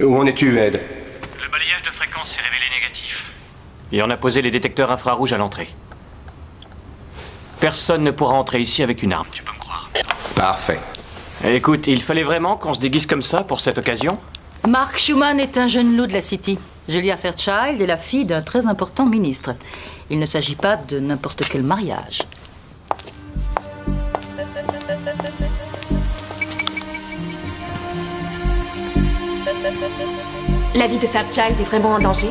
Où en es-tu, Ed? Le balayage de fréquence s'est révélé négatif. Et on a posé les détecteurs infrarouges à l'entrée. Personne ne pourra entrer ici avec une arme, tu peux me croire. Parfait. Écoute, il fallait vraiment qu'on se déguise comme ça pour cette occasion? Mark Schumann est un jeune loup de la City. Julia Fairchild est la fille d'un très important ministre. Il ne s'agit pas de n'importe quel mariage. La vie de Fairchild est vraiment en danger?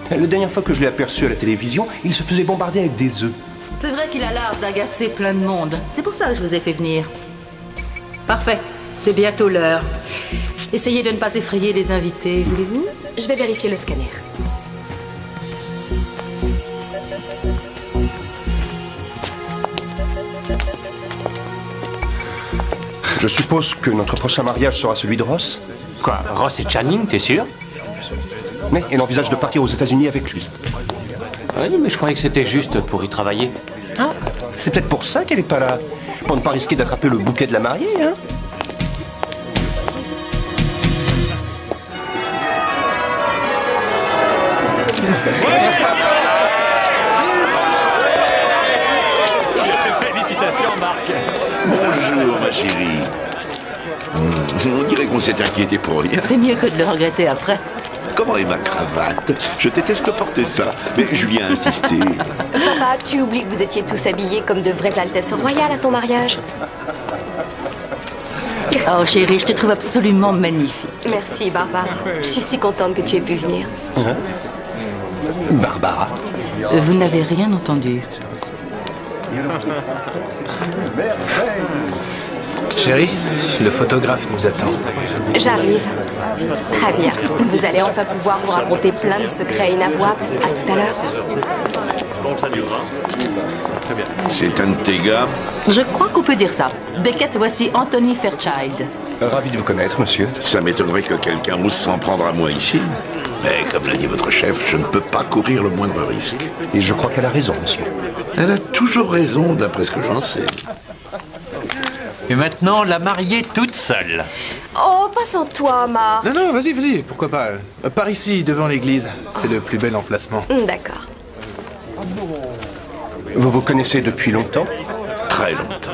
La dernière fois que je l'ai aperçu à la télévision, il se faisait bombarder avec des œufs. C'est vrai qu'il a l'art d'agacer plein de monde. C'est pour ça que je vous ai fait venir. Parfait. C'est bientôt l'heure. Essayez de ne pas effrayer les invités, voulez-vous? Je vais vérifier le scanner. Je suppose que notre prochain mariage sera celui de Ross? Quoi, Ross et Channing, t'es sûr? Mais elle envisage de partir aux États-Unis avec lui. Oui, mais je croyais que c'était juste pour y travailler. Ah, c'est peut-être pour ça qu'elle est pas là. Pour ne pas risquer d'attraper le bouquet de la mariée, hein? Félicitations, Marc. Bonjour, ma chérie. On dirait qu'on s'est inquiété pour rien. C'est mieux que de le regretter après. Comment est ma cravate? Je déteste porter ça, mais Julien a insisté. Papa, tu oublies que vous étiez tous habillés comme de vraies altesses royales à ton mariage. Oh chérie, je te trouve absolument magnifique. Merci, Barbara. Je suis si contente que tu aies pu venir. Hein? Barbara. Vous n'avez rien entendu. Chérie, le photographe nous attend. J'arrive. Très bien. Vous allez enfin pouvoir vous raconter plein de secrets inavouables. À tout à l'heure. C'est un de tes gars? Je crois qu'on peut dire ça. Beckett, voici Anthony Fairchild. Ravi de vous connaître, monsieur. Ça m'étonnerait que quelqu'un ose s'en prendre à moi ici. Mais comme l'a dit votre chef, je ne peux pas courir le moindre risque. Et je crois qu'elle a raison, monsieur. Elle a toujours raison, d'après ce que j'en sais. Et maintenant, la mariée toute seule. Oh, pas sans toi, Marc. Non, non, vas-y, pourquoi pas. Par ici, devant l'église. C'est le plus bel emplacement. D'accord. Vous vous connaissez depuis longtemps? Très longtemps.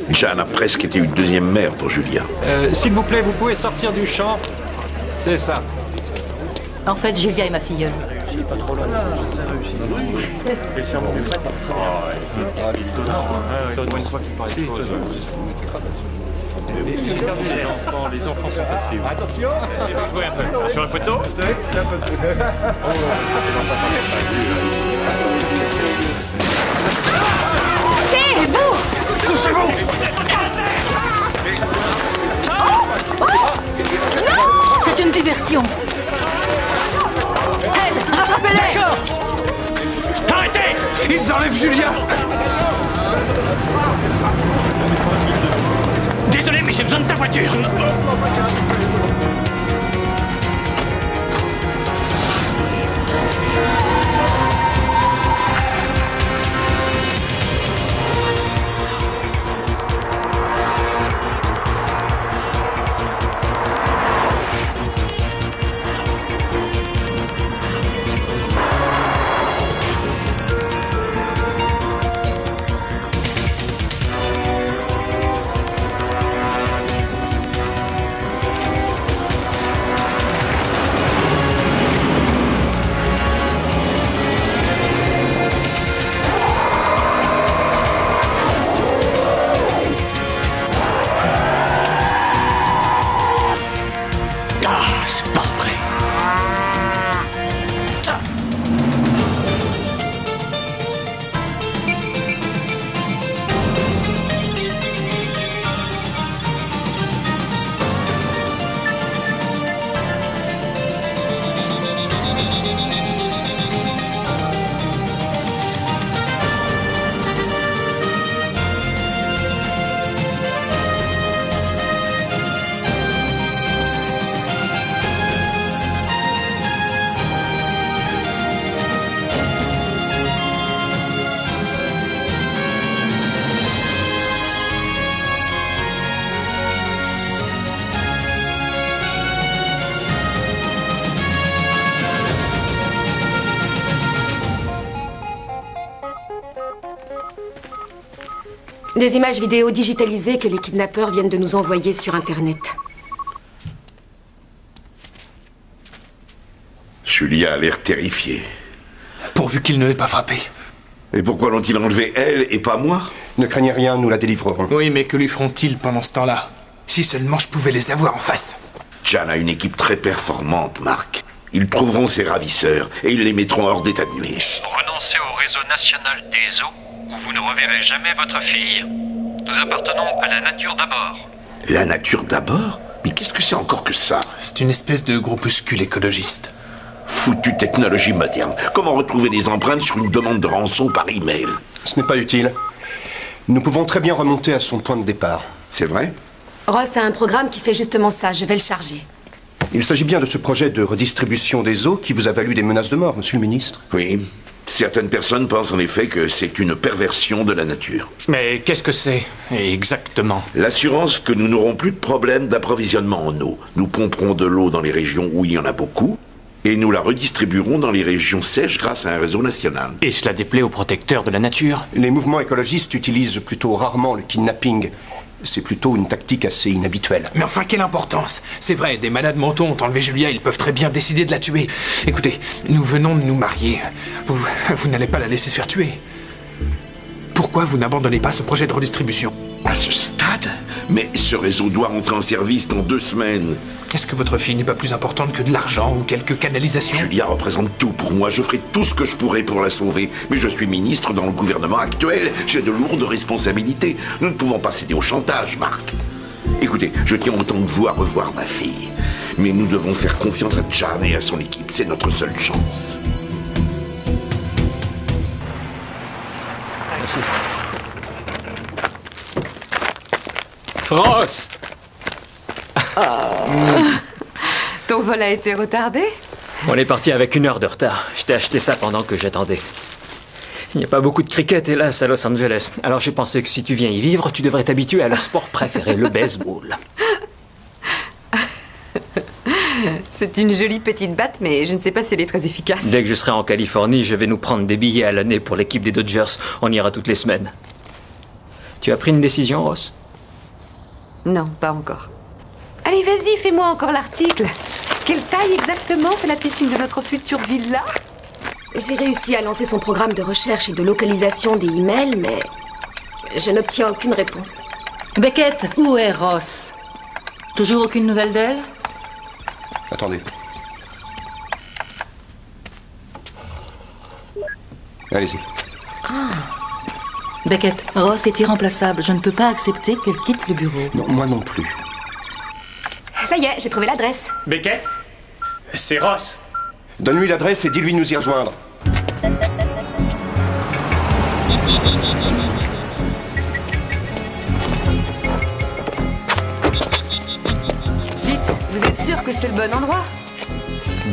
Jeanne a presque été une deuxième mère pour Julia. S'il vous plaît, vous pouvez sortir du champ. C'est ça. En fait, Julia est ma filleule. Les enfants sont passifs. Attention! Jouez un peu. Sur le poteau? Hé, vous! Couchez-vous! C'est une diversion. Ed, rattrapez-les! Arrêtez! Ils enlèvent Julia! Désolé, mais j'ai besoin de ta voiture. Des images vidéo digitalisées que les kidnappeurs viennent de nous envoyer sur Internet. Julia a l'air terrifiée. Pourvu qu'il ne l'ait pas frappé. Et pourquoi l'ont-ils enlevé elle et pas moi? Ne craignez rien, nous la délivrerons. Oui, mais que lui feront-ils pendant ce temps-là? Si seulement je pouvais les avoir en face. Jan a une équipe très performante, Mark. Ils trouveront ses ravisseurs et ils les mettront hors d'état de nuire. Renoncez au réseau national des eaux où vous ne reverrez jamais votre fille. Nous appartenons à la nature d'abord. La nature d'abord? Mais qu'est-ce que c'est encore que ça? C'est une espèce de groupuscule écologiste. Foutue technologie moderne. Comment retrouver des empreintes sur une demande de rançon par email? Ce n'est pas utile. Nous pouvons très bien remonter à son point de départ. C'est vrai? Ross a un programme qui fait justement ça, je vais le charger. Il s'agit bien de ce projet de redistribution des eaux qui vous a valu des menaces de mort, monsieur le ministre. Oui. Certaines personnes pensent en effet que c'est une perversion de la nature. Mais qu'est-ce que c'est exactement? L'assurance que nous n'aurons plus de problème d'approvisionnement en eau. Nous pomperons de l'eau dans les régions où il y en a beaucoup et nous la redistribuerons dans les régions sèches grâce à un réseau national. Et cela déplaît aux protecteurs de la nature? Les mouvements écologistes utilisent plutôt rarement le kidnapping. C'est plutôt une tactique assez inhabituelle. Mais enfin, quelle importance! C'est vrai, des malades mentaux ont enlevé Julia, ils peuvent très bien décider de la tuer. Écoutez, nous venons de nous marier. Vous n'allez pas la laisser se faire tuer. Pourquoi vous n'abandonnez pas ce projet de redistribution? À ce stade? Mais ce réseau doit entrer en service dans 2 semaines. Est-ce que votre fille n'est pas plus importante que de l'argent ou quelques canalisations? Julia représente tout pour moi. Je ferai tout ce que je pourrai pour la sauver. Mais je suis ministre dans le gouvernement actuel. J'ai de lourdes responsabilités. Nous ne pouvons pas céder au chantage, Mark. Écoutez, je tiens autant que vous à revoir ma fille. Mais nous devons faire confiance à Jan et à son équipe. C'est notre seule chance. Merci. Ross! Ton vol a été retardé? On est parti avec 1 heure de retard. Je t'ai acheté ça pendant que j'attendais. Il n'y a pas beaucoup de cricket, hélas, à Los Angeles. Alors j'ai pensé que si tu viens y vivre, tu devrais t'habituer à leur sport préféré, le baseball. C'est une jolie petite batte, mais je ne sais pas si elle est très efficace. Dès que je serai en Californie, je vais nous prendre des billets à l'année pour l'équipe des Dodgers. On ira toutes les semaines. Tu as pris une décision, Ross? Non, pas encore. Allez, vas-y, fais-moi encore l'article. Quelle taille exactement fait la piscine de notre future villa? J'ai réussi à lancer son programme de recherche et de localisation des emails, mais je n'obtiens aucune réponse. Beckett, où est Ross? Toujours aucune nouvelle d'elle? Attendez. Allez-y. Beckett, Ross est irremplaçable. Je ne peux pas accepter qu'elle quitte le bureau. Non, moi non plus. Ça y est, j'ai trouvé l'adresse. Beckett? C'est Ross. Donne-lui l'adresse et dis-lui de nous y rejoindre. Dites, vous êtes sûr que c'est le bon endroit?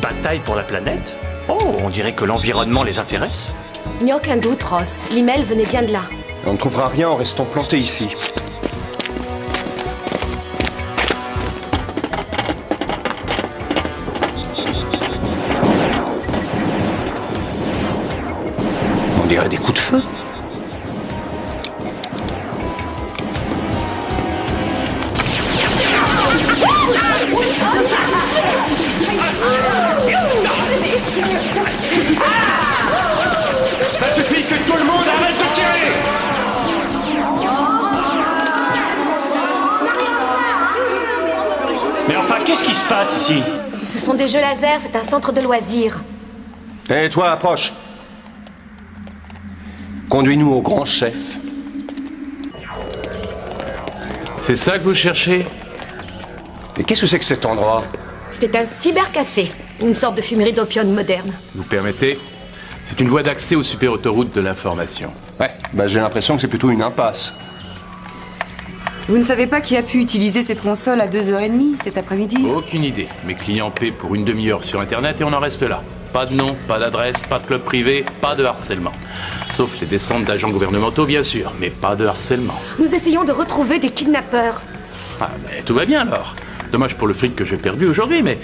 Bataille pour la planète? Oh, on dirait que l'environnement les intéresse. Il n'y a aucun doute, Ross. L'email venait bien de là. On ne trouvera rien en restant planté ici. On dirait des coups de feu. Ça suffit, que tout le monde arrête de tirer! Mais enfin, qu'est-ce qui se passe ici? Ce sont des jeux laser, c'est un centre de loisirs. Et toi, approche. Conduis-nous au grand chef. C'est ça que vous cherchez? Et qu'est-ce que c'est que cet endroit? C'est un cybercafé, une sorte de fumerie d'opium moderne. Vous permettez? C'est une voie d'accès aux super-autoroutes de l'information. Ouais, bah j'ai l'impression que c'est plutôt une impasse. Vous ne savez pas qui a pu utiliser cette console à 2h30 cet après-midi? Aucune idée. Mes clients paient pour une demi-heure sur Internet et on en reste là. Pas de nom, pas d'adresse, pas de club privé, pas de harcèlement. Sauf les descentes d'agents gouvernementaux, bien sûr, mais pas de harcèlement. Nous essayons de retrouver des kidnappeurs. Ah, mais tout va bien alors. Dommage pour le fric que j'ai perdu aujourd'hui, mais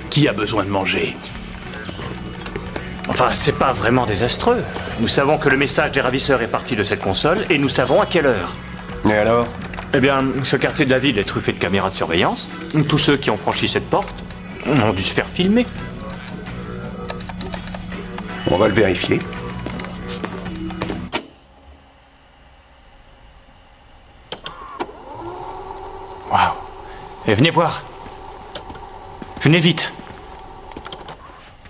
qui a besoin de manger? Enfin, c'est pas vraiment désastreux. Nous savons que le message des ravisseurs est parti de cette console et nous savons à quelle heure. Et alors? Eh bien, ce quartier de la ville est truffé de caméras de surveillance. Tous ceux qui ont franchi cette porte ont dû se faire filmer. On va le vérifier. Waouh. Et venez voir. Venez vite.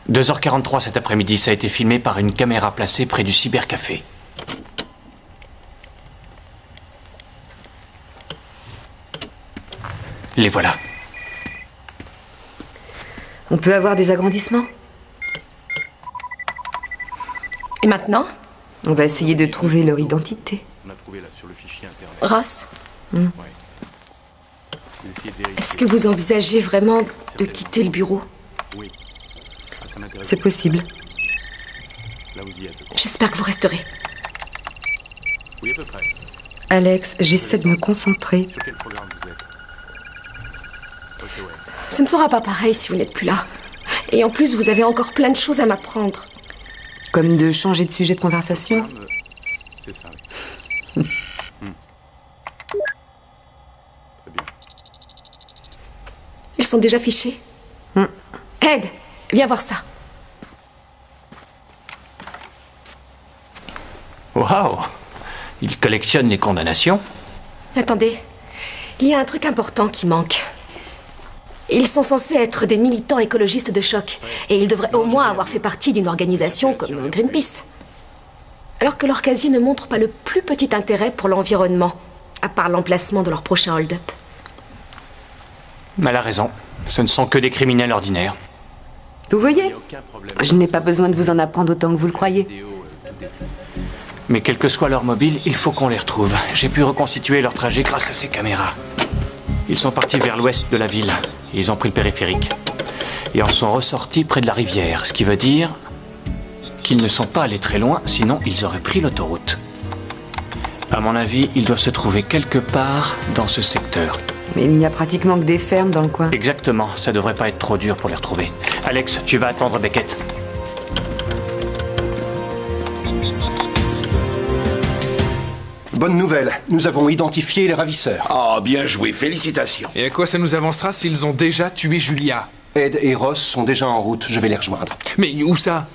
2h43 cet après-midi, ça a été filmé par une caméra placée près du cybercafé. Les voilà. On peut avoir des agrandissements? Et maintenant? On va essayer de trouver leur identité. Ross? Est-ce que vous envisagez vraiment de quitter le bureau? C'est possible. J'espère que vous resterez. Alex, j'essaie de me concentrer. Ce ne sera pas pareil si vous n'êtes plus là. Et en plus, vous avez encore plein de choses à m'apprendre. Comme de changer de sujet de conversation? Ils sont déjà fichés. Ed, viens voir ça. Waouh! Il collectionne les condamnations. Attendez, il y a un truc important qui manque. Ils sont censés être des militants écologistes de choc, et ils devraient au moins avoir fait partie d'une organisation comme Greenpeace. Alors que leur casier ne montre pas le plus petit intérêt pour l'environnement, à part l'emplacement de leur prochain hold-up. Elle a raison. Ce ne sont que des criminels ordinaires. Vous voyez? Je n'ai pas besoin de vous en apprendre autant que vous le croyez. Mais quel que soit leur mobile, il faut qu'on les retrouve. J'ai pu reconstituer leur trajet grâce à ces caméras. Ils sont partis vers l'ouest de la ville. Ils ont pris le périphérique. Et en sont ressortis près de la rivière. Ce qui veut dire qu'ils ne sont pas allés très loin, sinon ils auraient pris l'autoroute. À mon avis, ils doivent se trouver quelque part dans ce secteur. Mais il n'y a pratiquement que des fermes dans le coin. Exactement, ça devrait pas être trop dur pour les retrouver. Alex, tu vas attendre Beckett. Bonne nouvelle, nous avons identifié les ravisseurs. Ah, bien joué, félicitations. Et à quoi ça nous avancera s'ils ont déjà tué Julia? Ed et Ross sont déjà en route, je vais les rejoindre. Mais où ça?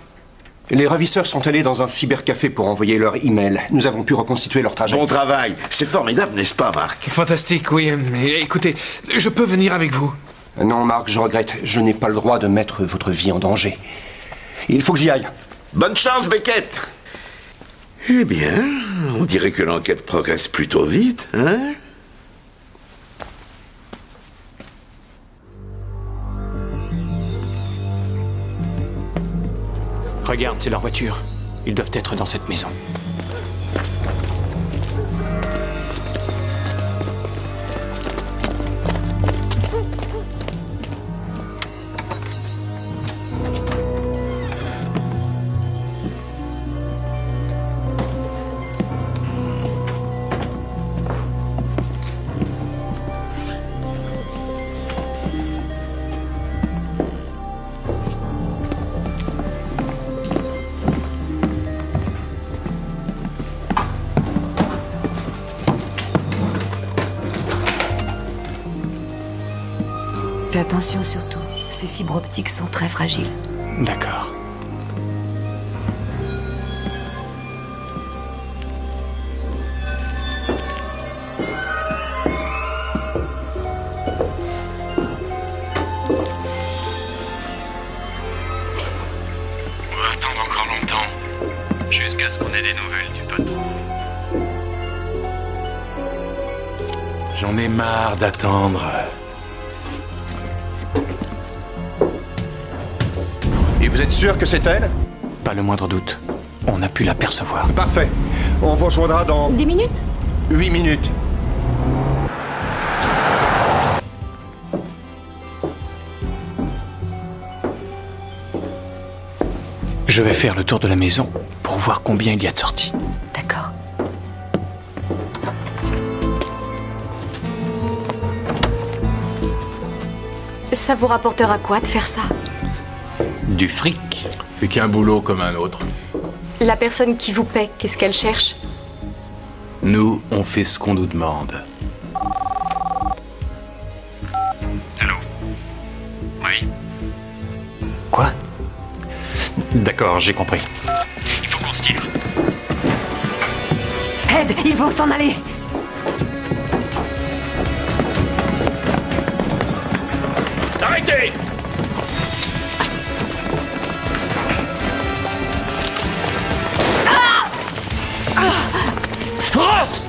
Les ravisseurs sont allés dans un cybercafé pour envoyer leur email. Nous avons pu reconstituer leur trajet. Bon travail. C'est formidable, n'est-ce pas, Marc? Fantastique, oui. Mais écoutez, je peux venir avec vous? Non, Marc, je regrette. Je n'ai pas le droit de mettre votre vie en danger. Il faut que j'y aille. Bonne chance, Beckett. Eh bien, on dirait que l'enquête progresse plutôt vite, hein? Regarde, c'est leur voiture. Ils doivent être dans cette maison. Fais attention surtout, ces fibres optiques sont très fragiles. D'accord. On va attendre encore longtemps, jusqu'à ce qu'on ait des nouvelles du patron. J'en ai marre d'attendre. Et vous êtes sûr que c'est elle? Pas le moindre doute. On a pu l'apercevoir. Parfait. On vous rejoindra dans... 10 minutes? 8 minutes. Je vais faire le tour de la maison pour voir combien il y a de sorties. D'accord. Ça vous rapportera quoi de faire ça? Du fric. C'est qu'un boulot comme un autre. La personne qui vous paie, qu'est-ce qu'elle cherche? Nous, on fait ce qu'on nous demande. Allô? Oui? Quoi? D'accord, j'ai compris. Il faut qu'on se tire. Ed, il faut s'en aller. Arrêtez! Ross!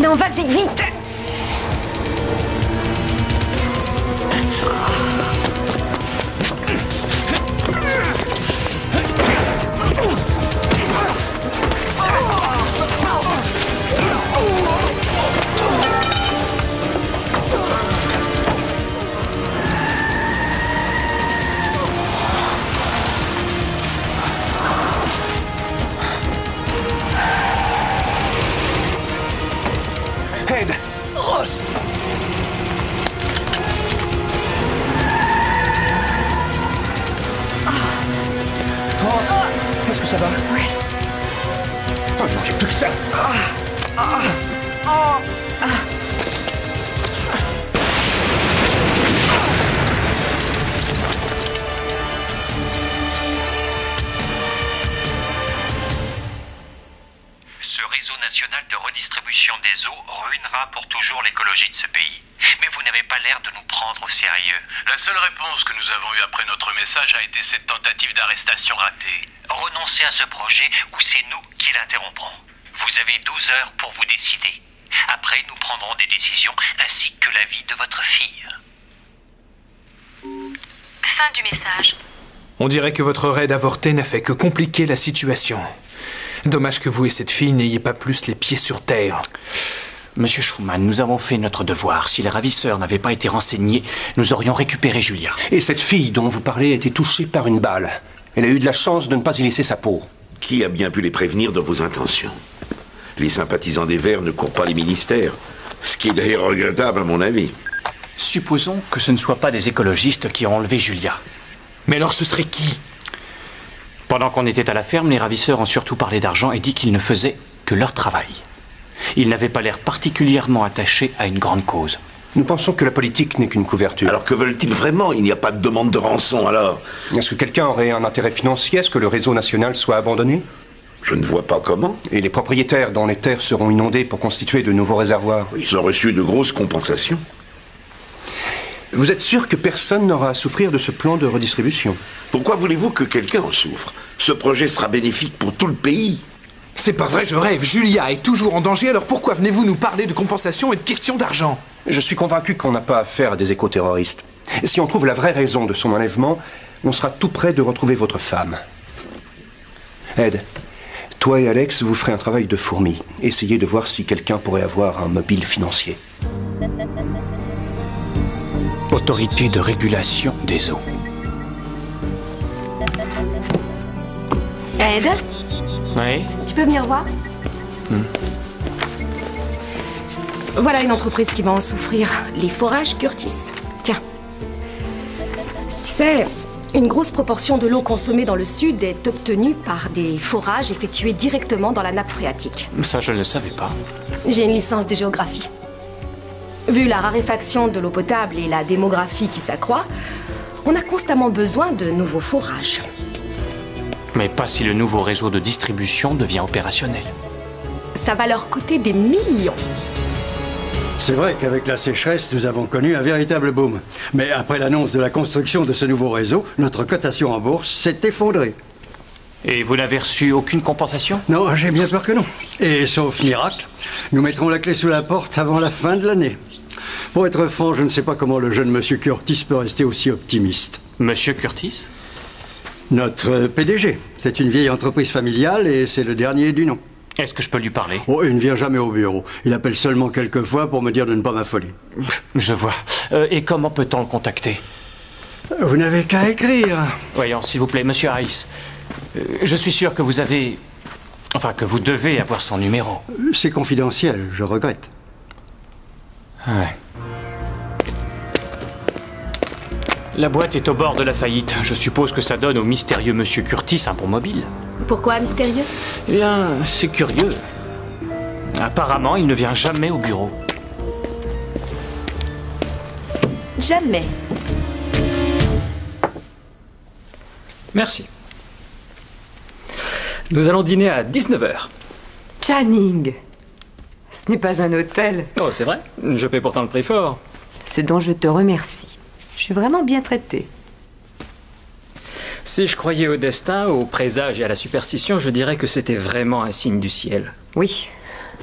Non, vas-y, vite. Ed! Ross! Est-ce que ça va? Oui. Oh, il manquait plus que ça. Ce réseau national de redistribution des eaux ruinera pour toujours l'écologie de ce pays. Mais vous n'avez pas l'air de nous prendre au sérieux. La seule réponse que nous avons eue après notre message a été cette tentative d'arrestation ratée. Renoncez à ce projet ou c'est nous qui l'interromprons. Vous avez 12 heures pour vous décider. Après, nous prendrons des décisions ainsi que la vie de votre fille. Fin du message. On dirait que votre raid avorté n'a fait que compliquer la situation. Dommage que vous et cette fille n'ayez pas plus les pieds sur terre. Monsieur Schumann, nous avons fait notre devoir. Si les ravisseurs n'avaient pas été renseignés, nous aurions récupéré Julia. Et cette fille dont vous parlez a été touchée par une balle. Elle a eu de la chance de ne pas y laisser sa peau. Qui a bien pu les prévenir de vos intentions? Les sympathisants des Verts ne courent pas les ministères. Ce qui est d'ailleurs regrettable à mon avis. Supposons que ce ne soient pas des écologistes qui ont enlevé Julia. Mais alors ce serait qui? Pendant qu'on était à la ferme, les ravisseurs ont surtout parlé d'argent et dit qu'ils ne faisaient que leur travail. Ils n'avaient pas l'air particulièrement attachés à une grande cause. Nous pensons que la politique n'est qu'une couverture. Alors que veulent-ils vraiment? Il n'y a pas de demande de rançon alors. Est-ce que quelqu'un aurait un intérêt financier à ce que le réseau national soit abandonné? Je ne vois pas comment. Et les propriétaires dont les terres seront inondées pour constituer de nouveaux réservoirs? Ils ont reçu de grosses compensations. Vous êtes sûr que personne n'aura à souffrir de ce plan de redistribution? Pourquoi voulez-vous que quelqu'un en souffre? Ce projet sera bénéfique pour tout le pays. C'est pas vrai, je rêve. Julia est toujours en danger, alors pourquoi venez-vous nous parler de compensation et de questions d'argent? Je suis convaincu qu'on n'a pas affaire à des éco-terroristes. Si on trouve la vraie raison de son enlèvement, on sera tout près de retrouver votre femme. Ed, toi et Alex, vous ferez un travail de fourmi. Essayez de voir si quelqu'un pourrait avoir un mobile financier. Autorité de régulation des eaux. Ed, Oui? tu peux venir voir? Voilà une entreprise qui va en souffrir. Les forages Curtis. Tiens. Tu sais, une grosse proportion de l'eau consommée dans le sud est obtenue par des forages effectués directement dans la nappe phréatique. Ça, je ne le savais pas. J'ai une licence de géographie. Vu la raréfaction de l'eau potable et la démographie qui s'accroît, on a constamment besoin de nouveaux forages. Mais pas si le nouveau réseau de distribution devient opérationnel. Ça va leur coûter des millions. C'est vrai qu'avec la sécheresse, nous avons connu un véritable boom. Mais après l'annonce de la construction de ce nouveau réseau, notre cotation en bourse s'est effondrée. Et vous n'avez reçu aucune compensation? Non, j'ai bien peur que non. Et sauf miracle, nous mettrons la clé sous la porte avant la fin de l'année. Pour être franc, je ne sais pas comment le jeune monsieur Curtis peut rester aussi optimiste. Monsieur Curtis? Notre PDG. C'est une vieille entreprise familiale et c'est le dernier du nom. Est-ce que je peux lui parler? Oh, il ne vient jamais au bureau. Il appelle seulement quelques fois pour me dire de ne pas m'affoler. Je vois. Et comment peut-on le contacter? Vous n'avez qu'à écrire. Voyons, s'il vous plaît, monsieur Harris. Je suis sûr que vous avez... Enfin, que vous devez avoir son numéro. C'est confidentiel, je regrette. Ouais. La boîte est au bord de la faillite. Je suppose que ça donne au mystérieux monsieur Curtis un bon mobile. Pourquoi mystérieux? Eh bien, c'est curieux. Apparemment, il ne vient jamais au bureau. Jamais. Merci. Nous allons dîner à 19h. Channing, ce n'est pas un hôtel. Oh, c'est vrai? Je paie pourtant le prix fort. Ce dont je te remercie. Je suis vraiment bien traitée. Si je croyais au destin, au présage et à la superstition, je dirais que c'était vraiment un signe du ciel. Oui,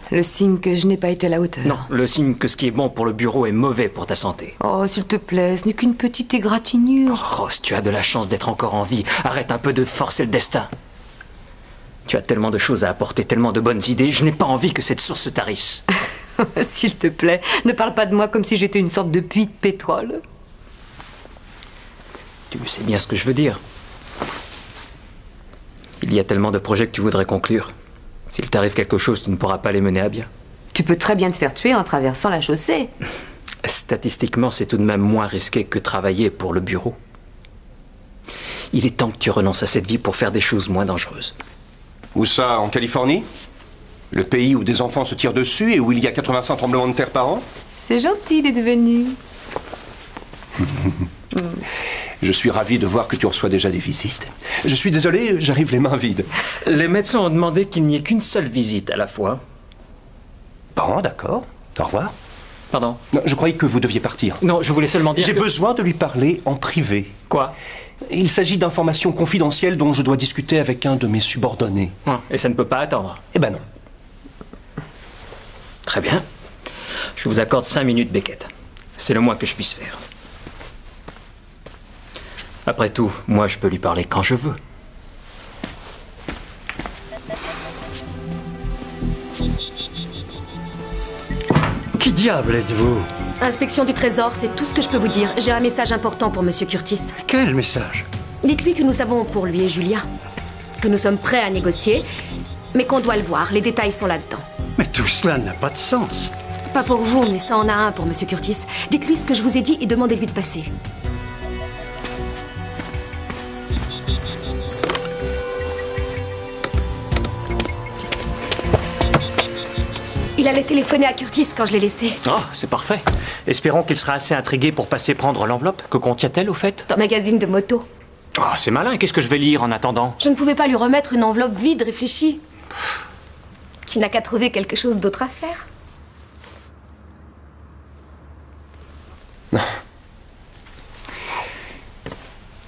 le signe que je n'ai pas été à la hauteur. Non, le signe que ce qui est bon pour le bureau est mauvais pour ta santé. Oh, s'il te plaît, ce n'est qu'une petite égratignure. Rose, tu as de la chance d'être encore en vie. Arrête un peu de forcer le destin. Tu as tellement de choses à apporter, tellement de bonnes idées, je n'ai pas envie que cette source se tarisse. S'il te plaît, ne parle pas de moi comme si j'étais une sorte de puits de pétrole. Tu sais bien ce que je veux dire. Il y a tellement de projets que tu voudrais conclure. S'il t'arrive quelque chose, tu ne pourras pas les mener à bien. Tu peux très bien te faire tuer en traversant la chaussée. Statistiquement, c'est tout de même moins risqué que travailler pour le bureau. Il est temps que tu renonces à cette vie pour faire des choses moins dangereuses. Où ça, en Californie? Le pays où des enfants se tirent dessus et où il y a 85 tremblements de terre par an? C'est gentil d'être venu. Je suis ravi de voir que tu reçois déjà des visites. Je suis désolé, j'arrive les mains vides. Les médecins ont demandé qu'il n'y ait qu'une seule visite à la fois. Bon, d'accord. Au revoir. Pardon? Non, je croyais que vous deviez partir. Non, je voulais seulement dire J'ai besoin de lui parler en privé. Quoi? Il s'agit d'informations confidentielles dont je dois discuter avec un de mes subordonnés. Et ça ne peut pas attendre? Eh ben non. Très bien. Je vous accorde 5 minutes, Beckett. C'est le moins que je puisse faire. Après tout, moi, je peux lui parler quand je veux. Qui diable êtes-vous? Inspection du Trésor, c'est tout ce que je peux vous dire. J'ai un message important pour Monsieur Curtis. Quel message? Dites-lui que nous savons pour lui et Julia. Que nous sommes prêts à négocier, mais qu'on doit le voir. Les détails sont là-dedans. Mais tout cela n'a pas de sens. Pas pour vous, mais ça en a un pour Monsieur Curtis. Dites-lui ce que je vous ai dit et demandez-lui de passer. Il allait téléphoner à Curtis quand je l'ai laissé. Oh, c'est parfait. Espérons qu'il sera assez intrigué pour passer prendre l'enveloppe. Que contient-elle, au fait? Dans magazine de moto. Oh, c'est malin. Qu'est-ce que je vais lire en attendant? Je ne pouvais pas lui remettre une enveloppe vide, réfléchie. Tu n'as qu'à trouver quelque chose d'autre à faire.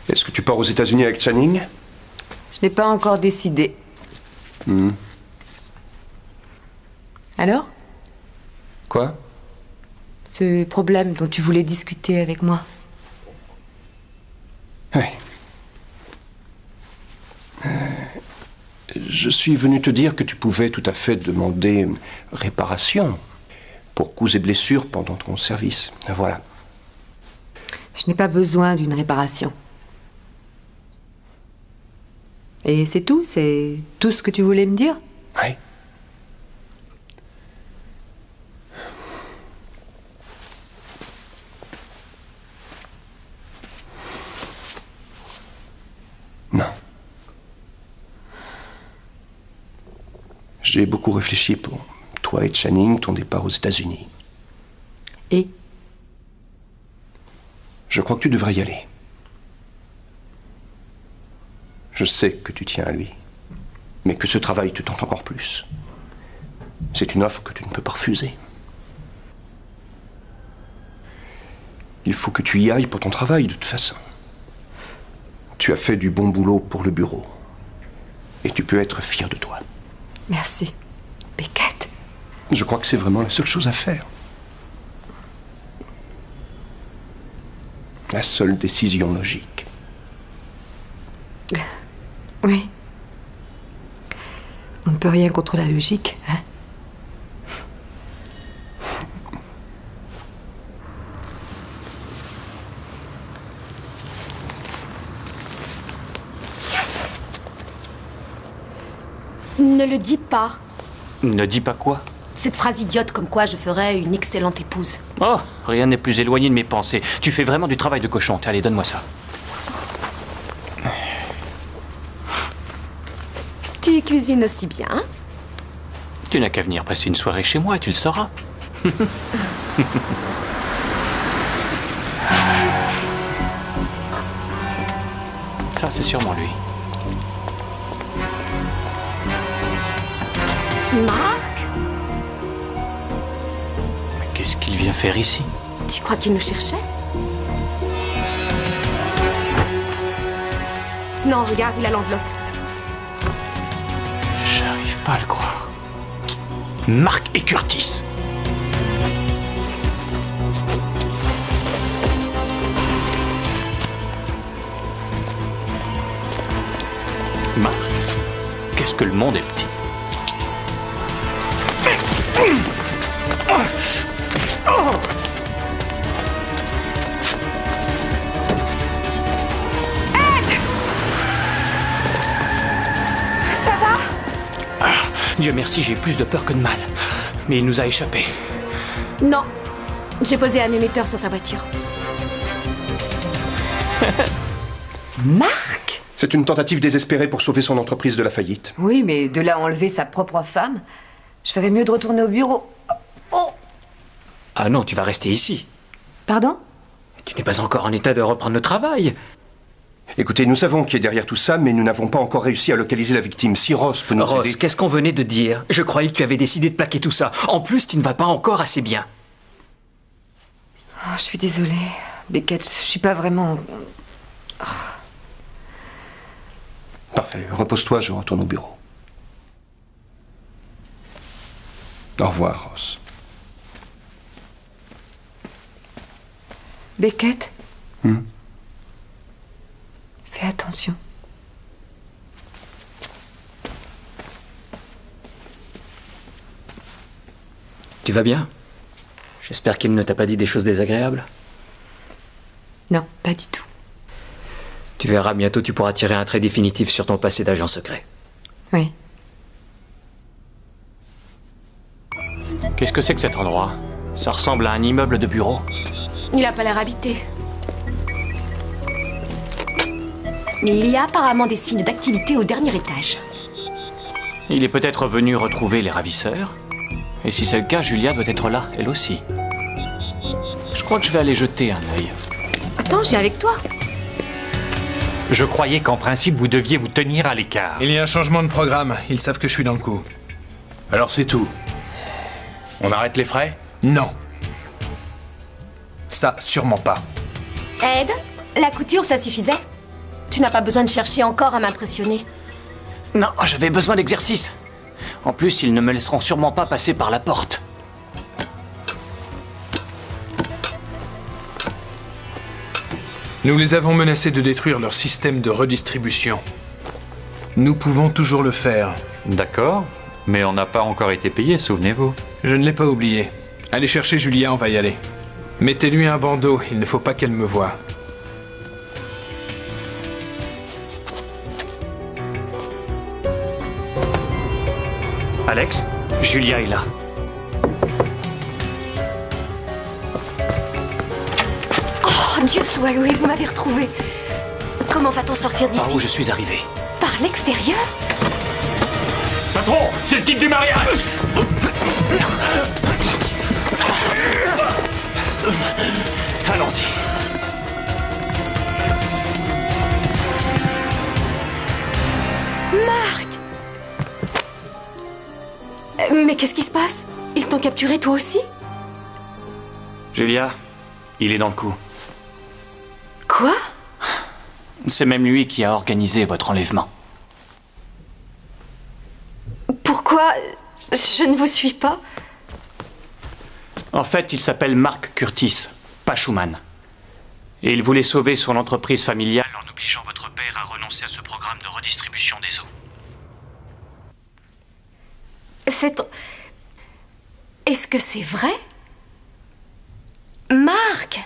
Est-ce que tu pars aux États-Unis avec Channing? Je n'ai pas encore décidé. Alors? Quoi? Ce problème dont tu voulais discuter avec moi. Oui. Je suis venu te dire que tu pouvais tout à fait demander réparation pour coups et blessures pendant ton service. Voilà. Je n'ai pas besoin d'une réparation. Et c'est tout? C'est tout ce que tu voulais me dire? Oui. Non. J'ai beaucoup réfléchi pour toi et Channing, ton départ aux États-Unis. Et? Je crois que tu devrais y aller. Je sais que tu tiens à lui, mais que ce travail te tente encore plus. C'est une offre que tu ne peux pas refuser. Il faut que tu y ailles pour ton travail, de toute façon. Tu as fait du bon boulot pour le bureau. Et tu peux être fier de toi. Merci. Beckett. Je crois que c'est vraiment la seule chose à faire. La seule décision logique. Oui. On ne peut rien contre la logique, hein? Ne le dis pas. Ne dis pas quoi? Cette phrase idiote comme quoi je ferais une excellente épouse. Oh, rien n'est plus éloigné de mes pensées. Tu fais vraiment du travail de cochon. Allez, donne-moi ça. Tu cuisines aussi bien. Tu n'as qu'à venir passer une soirée chez moi, tu le sauras. Ça, c'est sûrement lui. Marc? Mais qu'est-ce qu'il vient faire ici? Tu crois qu'il nous cherchait? Non, regarde, il a l'enveloppe. J'arrive pas à le croire. Marc et Curtis. Marc, qu'est-ce que le monde est petit. Ça va? Dieu merci, j'ai plus de peur que de mal. Mais il nous a échappé. Non. J'ai posé un émetteur sur sa voiture. Marc? C'est une tentative désespérée pour sauver son entreprise de la faillite. Oui, mais de là à enlever sa propre femme, je ferais mieux de retourner au bureau. Oh! Ah non, tu vas rester ici. Pardon? Tu n'es pas encore en état de reprendre le travail. Écoutez, nous savons qui est derrière tout ça, mais nous n'avons pas encore réussi à localiser la victime. Si Ross peut nous aider... Ross, qu'est-ce qu'on venait de dire? Je croyais que tu avais décidé de plaquer tout ça. En plus, tu ne vas pas encore assez bien. Oh, je suis désolée. Beckett, je suis pas vraiment... Oh. Parfait. Repose-toi, je retourne au bureau. Au revoir, Ross. Beckett? Fais attention. Tu vas bien? J'espère qu'il ne t'a pas dit des choses désagréables. Non, pas du tout. Tu verras, bientôt tu pourras tirer un trait définitif sur ton passé d'agent secret. Oui. Qu'est-ce que c'est que cet endroit? Ça ressemble à un immeuble de bureau. Il a pas l'air habité. Mais il y a apparemment des signes d'activité au dernier étage. Il est peut-être venu retrouver les ravisseurs. Et si c'est le cas, Julia doit être là, elle aussi. Je crois que je vais aller jeter un œil. Attends, j'ai avec toi. Je croyais qu'en principe, vous deviez vous tenir à l'écart. Il y a un changement de programme. Ils savent que je suis dans le coup. Alors c'est tout. On arrête les frais? Non. Ça, sûrement pas. Ed, la couture, ça suffisait? Tu n'as pas besoin de chercher encore à m'impressionner. Non, j'avais besoin d'exercice. En plus, ils ne me laisseront sûrement pas passer par la porte. Nous les avons menacés de détruire leur système de redistribution. Nous pouvons toujours le faire. D'accord, mais on n'a pas encore été payé, souvenez-vous. Je ne l'ai pas oublié. Allez chercher Julia, on va y aller. Mettez-lui un bandeau, il ne faut pas qu'elle me voie. Alex, Julia est là. Oh, Dieu soit loué, vous m'avez retrouvé. Comment va-t-on sortir d'ici? Par où je suis arrivé? Par l'extérieur? Patron, c'est le type du mariage! Allons-y. Marc! Mais qu'est-ce qui se passe? Ils t'ont capturé toi aussi? Julia, il est dans le coup. Quoi? C'est même lui qui a organisé votre enlèvement. Pourquoi? Je ne vous suis pas. En fait, il s'appelle Marc Curtis, pas Schumann. Et il voulait sauver son entreprise familiale en obligeant votre père à renoncer à ce programme de redistribution des eaux. Est-ce que c'est vrai? Marc!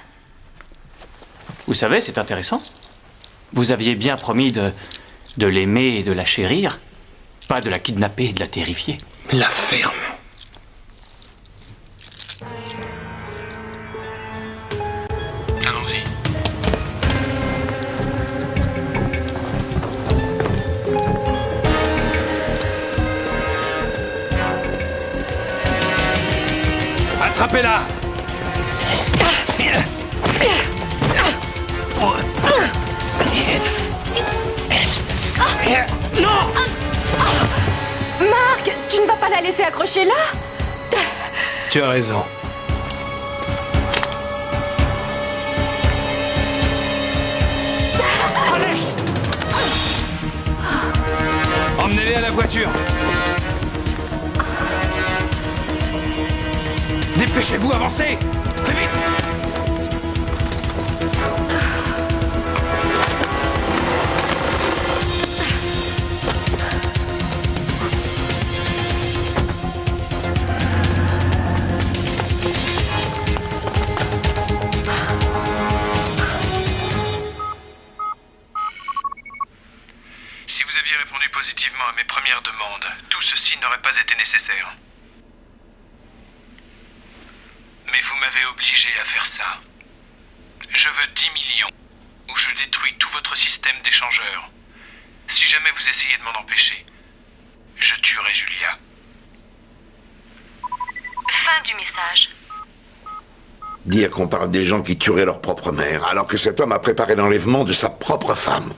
Vous savez, c'est intéressant. Vous aviez bien promis de l'aimer et de la chérir, pas de la kidnapper et de la terrifier. La ferme. Allons-y. Attrapez-la! Non! Marc, tu ne vas pas la laisser accrocher là? Tu as raison. Alex! Emmenez-les à la voiture. Dépêchez-vous, avancez! Très vite! Si vous aviez répondu positivement à mes premières demandes, tout ceci n'aurait pas été nécessaire. Mais vous m'avez obligé à faire ça. Je veux 10 millions, ou je détruis tout votre système d'échangeurs. Si jamais vous essayez de m'en empêcher, je tuerai Julia. Fin du message. Dire qu'on parle des gens qui tueraient leur propre mère, alors que cet homme a préparé l'enlèvement de sa propre femme.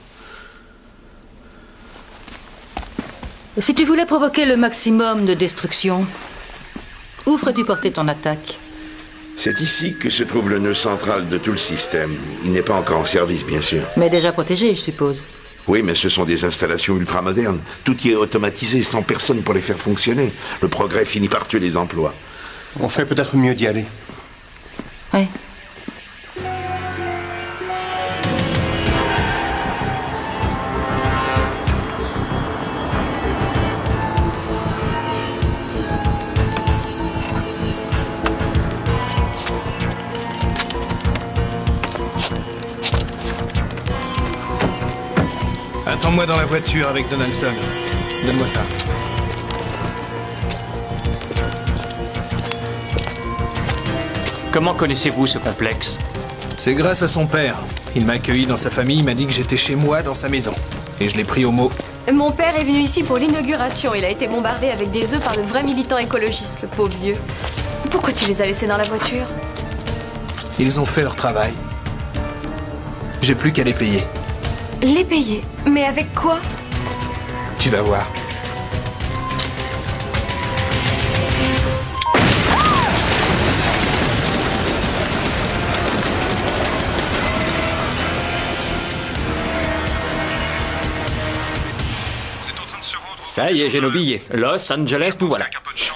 Si tu voulais provoquer le maximum de destruction, où ferais-tu porter ton attaque? C'est ici que se trouve le nœud central de tout le système. Il n'est pas encore en service, bien sûr. Mais déjà protégé, je suppose. Oui, mais ce sont des installations ultramodernes. Tout y est automatisé, sans personne pour les faire fonctionner. Le progrès finit par tuer les emplois. On ferait peut-être mieux d'y aller. Oui. Attends-moi dans la voiture avec Donaldson. Donne-moi ça. Comment connaissez-vous ce complexe? C'est grâce à son père. Il m'a accueilli dans sa famille, il m'a dit que j'étais chez moi dans sa maison. Et je l'ai pris au mot. Mon père est venu ici pour l'inauguration. Il a été bombardé avec des œufs par de vrais militants écologistes, le pauvre vieux. Pourquoi tu les as laissés dans la voiture? Ils ont fait leur travail. J'ai plus qu'à les payer. Les payer? Mais avec quoi? Tu vas voir. Ça y est, j'ai nos billets. Los Angeles, nous voilà.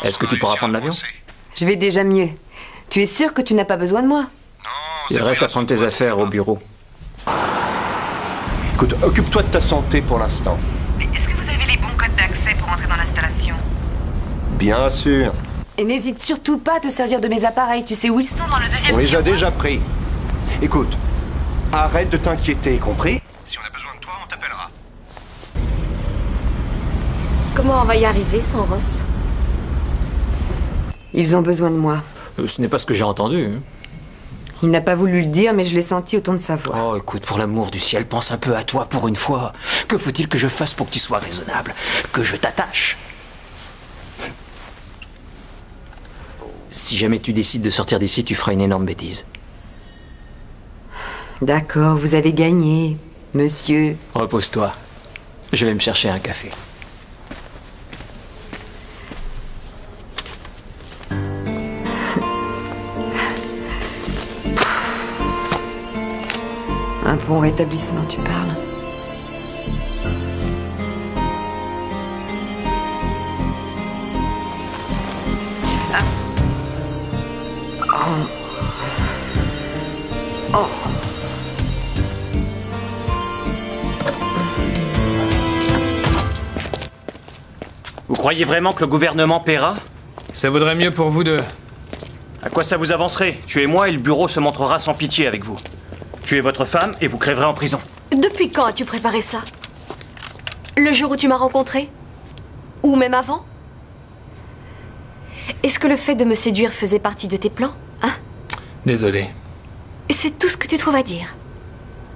Est-ce que tu pourras prendre l'avion? Je vais déjà mieux. Tu es sûr que tu n'as pas besoin de moi? Il reste à prendre tes affaires au bureau. Écoute, occupe-toi de ta santé pour l'instant. Mais est-ce que vous avez les bons codes d'accès pour entrer dans l'installation? Bien sûr. Et n'hésite surtout pas à te servir de mes appareils. Tu sais où ils sont dans le deuxième On les a tiroir. déjà pris. Écoute, arrête de t'inquiéter, compris? Si on a besoin de toi, on t'appellera. Comment on va y arriver sans Ross? Ils ont besoin de moi. Ce n'est pas ce que j'ai entendu. Hein. Il n'a pas voulu le dire, mais je l'ai senti au ton de sa voix. Oh, écoute, pour l'amour du ciel, pense un peu à toi pour une fois. Que faut-il que je fasse pour que tu sois raisonnable? Que je t'attache? Si jamais tu décides de sortir d'ici, tu feras une énorme bêtise. D'accord, vous avez gagné, monsieur. Repose-toi. Je vais me chercher un café. Un bon rétablissement, tu parles? Ah. Oh. Oh. Vous croyez vraiment que le gouvernement paiera? Ça vaudrait mieux pour vous deux. À quoi ça vous avancerait? Tuez-moi et le bureau se montrera sans pitié avec vous. Tuez votre femme et vous crèverez en prison. Depuis quand as-tu préparé ça? Le jour où tu m'as rencontré? Ou même avant? Est-ce que le fait de me séduire faisait partie de tes plans, hein? Désolé. C'est tout ce que tu trouves à dire?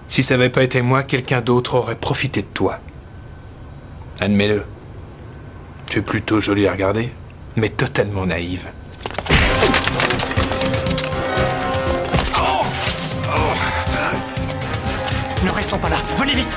Si ça n'avait pas été moi, quelqu'un d'autre aurait profité de toi. Admets-le. Tu es plutôt jolie à regarder, mais totalement naïve. sont pas là. Venez vite.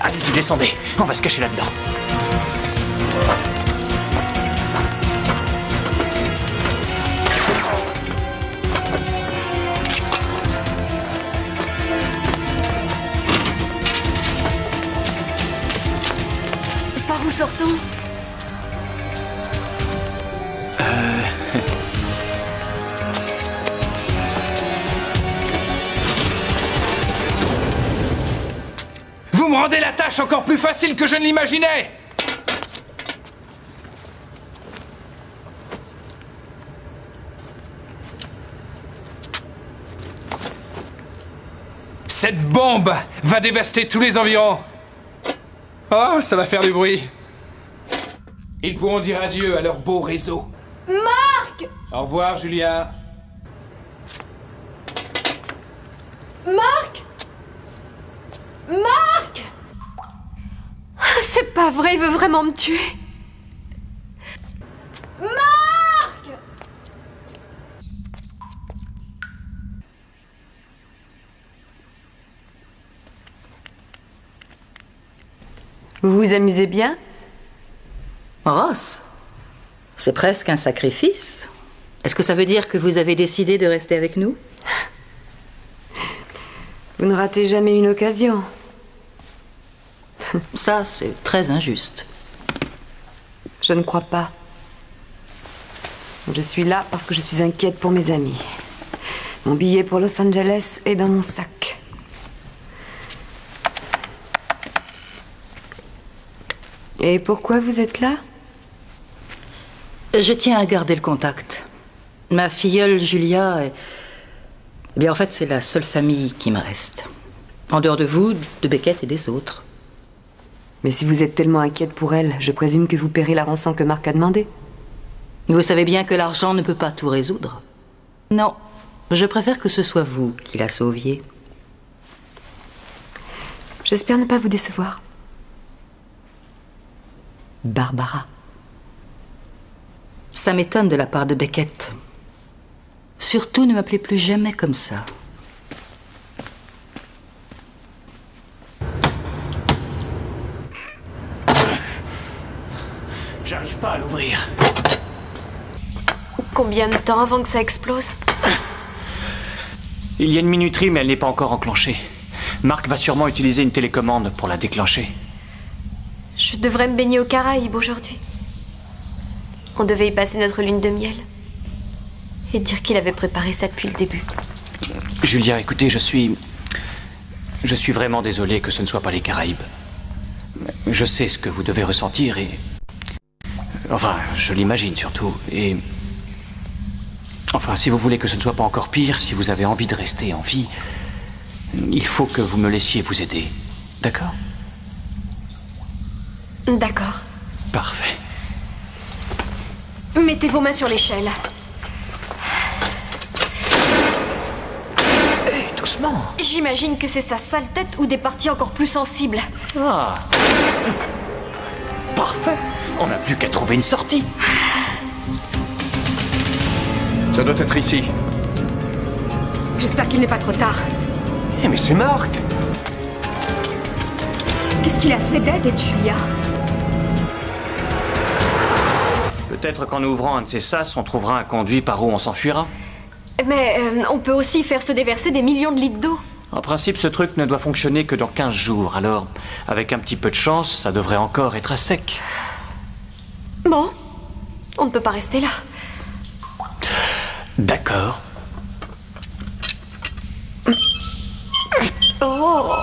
Allez-y, descendez. On va se cacher là-dedans. Par où sort-on? Vous me rendez la tâche encore plus facile que je ne l'imaginais! Cette bombe va dévaster tous les environs. Oh, ça va faire du bruit. Ils pourront dire adieu à leur beau réseau. Marc! Au revoir, Julia. Marc! Marc! C'est pas vrai, il veut vraiment me tuer. Marc! Vous vous amusez bien? Ross, c'est presque un sacrifice. Est-ce que ça veut dire que vous avez décidé de rester avec nous? Vous ne ratez jamais une occasion. Ça, c'est très injuste. Je ne crois pas. Je suis là parce que je suis inquiète pour mes amis. Mon billet pour Los Angeles est dans mon sac. Et pourquoi vous êtes là? Je tiens à garder le contact. Ma filleule Julia est... Eh bien, en fait, c'est la seule famille qui me reste. En dehors de vous, de Beckett et des autres. Mais si vous êtes tellement inquiète pour elle, je présume que vous paierez la rançon que Marc a demandé. Vous savez bien que l'argent ne peut pas tout résoudre. Non, je préfère que ce soit vous qui la sauviez. J'espère ne pas vous décevoir. Barbara. Ça m'étonne de la part de Beckett. Surtout, ne m'appelez plus jamais comme ça. J'arrive pas à l'ouvrir. Combien de temps avant que ça explose? Il y a une minuterie, mais elle n'est pas encore enclenchée. Marc va sûrement utiliser une télécommande pour la déclencher. Je devrais me baigner aux Caraïbes aujourd'hui. On devait y passer notre lune de miel. Et dire qu'il avait préparé ça depuis le début. Julia, écoutez, je suis vraiment désolé que ce ne soit pas les Caraïbes. Je sais ce que vous devez ressentir et... Enfin, je l'imagine surtout. Et... Enfin, si vous voulez que ce ne soit pas encore pire, si vous avez envie de rester en vie, il faut que vous me laissiez vous aider. D'accord? D'accord. Parfait. Mettez vos mains sur l'échelle. Doucement. J'imagine que c'est sa sale tête ou des parties encore plus sensibles. Ah. Parfait. On n'a plus qu'à trouver une sortie. Ça doit être ici. J'espère qu'il n'est pas trop tard. Eh mais c'est Marc! Qu'est-ce qu'il a fait d'Ed et de Julia? Peut-être qu'en ouvrant un de ces sas, on trouvera un conduit par où on s'enfuira. Mais on peut aussi faire se déverser des millions de litres d'eau. En principe, ce truc ne doit fonctionner que dans 15 jours. Alors, avec un petit peu de chance, ça devrait encore être à sec. Bon, on ne peut pas rester là. D'accord. Oh.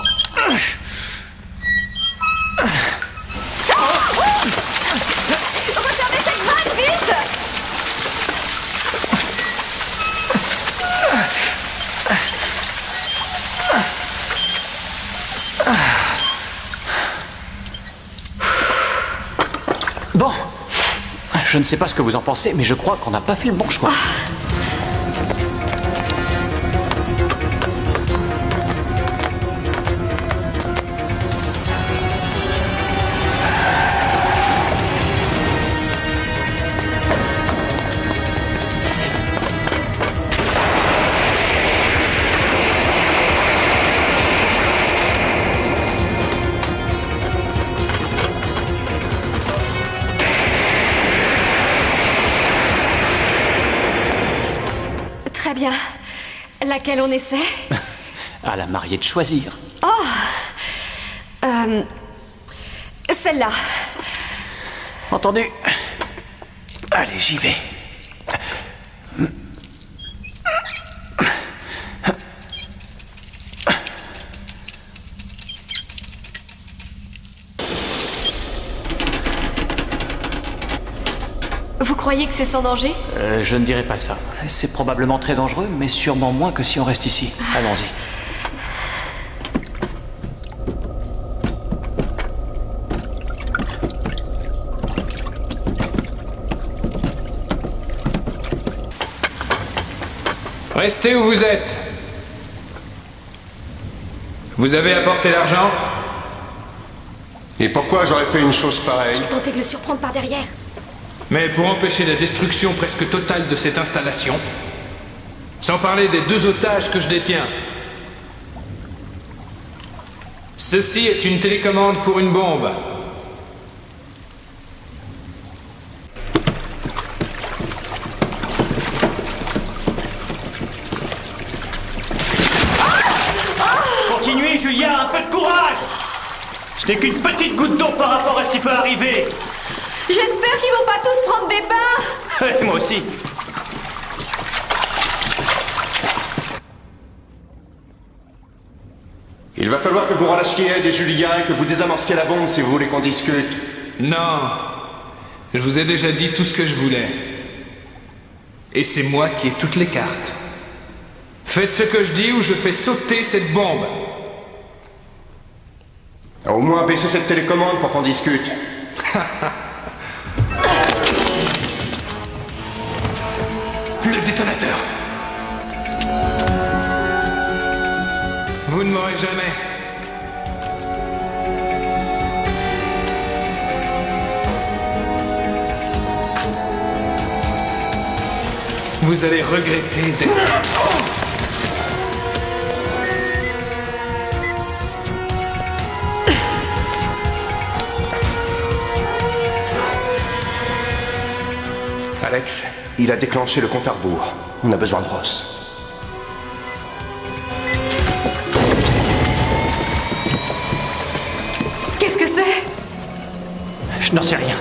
Refermez cette crâne, vite! Bon, je ne sais pas ce que vous en pensez, mais je crois qu'on n'a pas fait le bon choix. Très bien. Laquelle on essaie? À la mariée de choisir. Oh. Celle-là. Entendu. Allez, j'y vais. Vous croyez que c'est sans danger? Je ne dirais pas ça. C'est probablement très dangereux, mais sûrement moins que si on reste ici. Allons-y. Restez où vous êtes. Vous avez apporté l'argent? Et pourquoi j'aurais fait une chose pareille? J'ai tenté de le surprendre par derrière. Mais pour empêcher la destruction presque totale de cette installation, sans parler des 2 otages que je détiens. Ceci est une télécommande pour une bombe. Continuez, Julia, un peu de courage! Ce n'est qu'une petite goutte d'eau par rapport à ce qui peut arriver. J'espère qu'ils vont pas tous prendre des bains. Moi aussi. Il va falloir que vous relâchiez Ed et Julien et que vous désamorciez la bombe si vous voulez qu'on discute. Non. Je vous ai déjà dit tout ce que je voulais. Et c'est moi qui ai toutes les cartes. Faites ce que je dis ou je fais sauter cette bombe. Au moins baissez cette télécommande pour qu'on discute. Le détonateur. Vous ne m'aurez jamais. Vous allez regretter d'être... Alex, il a déclenché le compte à rebours. On a besoin de Ross. Qu'est-ce que c'est? Je n'en sais rien.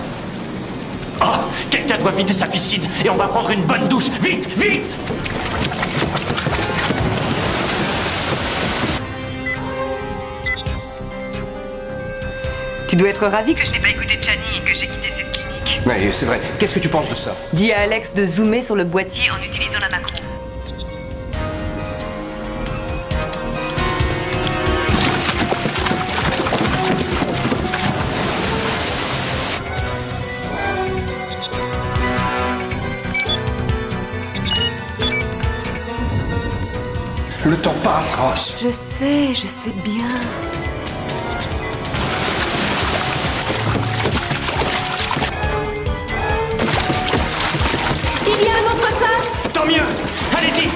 Oh, quelqu'un doit vider sa piscine et on va prendre une bonne douche. Vite, vite! Tu dois être ravi que je n'ai pas écouté Chani et que j'ai quitté cette clinique. Oui, c'est vrai. Qu'est-ce que tu penses de ça? Dis à Alex de zoomer sur le boîtier en utilisant la macro. Le temps passe, Ross. Je sais bien. Il y a un autre sas. Tant mieux. Allez-y.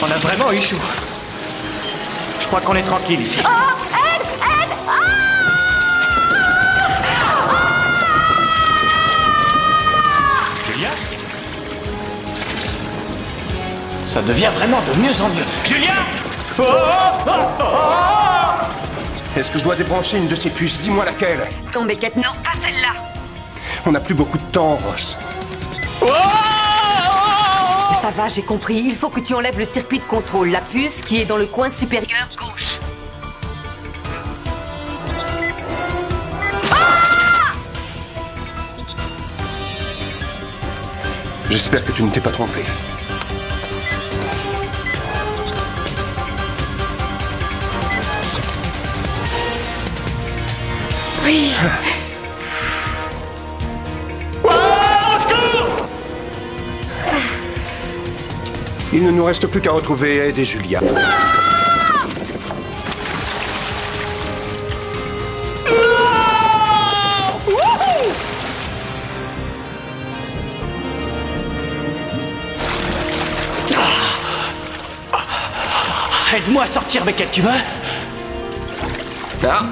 On a vraiment eu chaud. Je crois qu'on est tranquille ici. Oh, Ed, Ed, Julia? Ça devient vraiment de mieux en mieux. Julia? Oh, oh, oh, oh. Est-ce que je dois débrancher une de ces puces? Dis-moi laquelle. Non, Beckett, non, pas celle-là. On n'a plus beaucoup de temps, Ross. Ça va, j'ai compris. Il faut que tu enlèves le circuit de contrôle, la puce qui est dans le coin supérieur gauche. J'espère que tu ne t'es pas trompé. Oui. Il ne nous reste plus qu'à retrouver Ed et Julia. Aide-moi à sortir, Beckett, tu veux? Ah.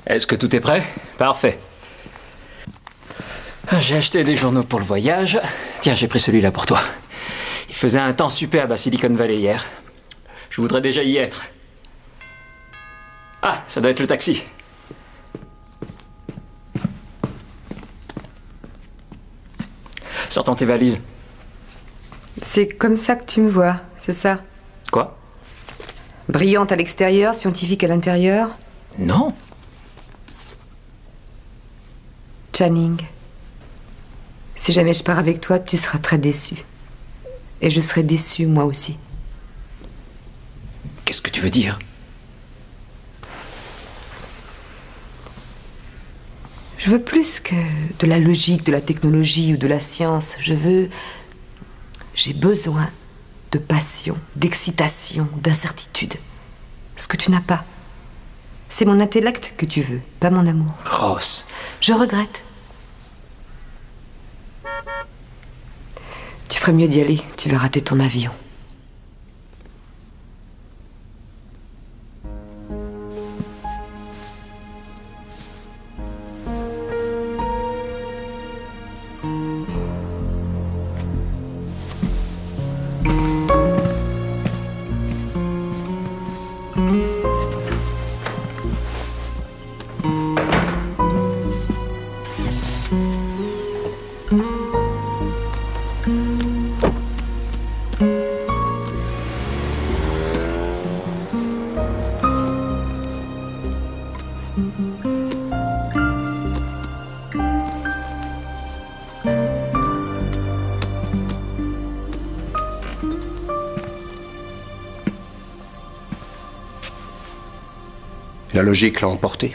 Est-ce que tout est prêt? Parfait. J'ai acheté des journaux pour le voyage. Tiens, j'ai pris celui-là pour toi. Il faisait un temps superbe à Silicon Valley hier. Je voudrais déjà y être. Ah, ça doit être le taxi. Sortons tes valises. C'est comme ça que tu me vois, c'est ça? Quoi? Brillante à l'extérieur, scientifique à l'intérieur? Non. Channing, si jamais je pars avec toi, tu seras très déçu. Et je serai déçue, moi aussi. Qu'est-ce que tu veux dire? Je veux plus que de la logique, de la technologie ou de la science. J'ai besoin de passion, d'excitation, d'incertitude. Ce que tu n'as pas. C'est mon intellect que tu veux, pas mon amour. Ross. Je regrette. Tu ferais mieux d'y aller, tu vas rater ton avion. La logique l'a emporté.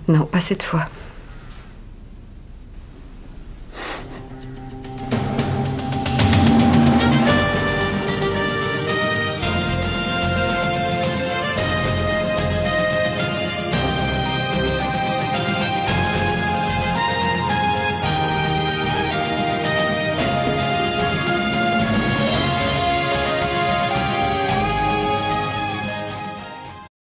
Non, pas cette fois.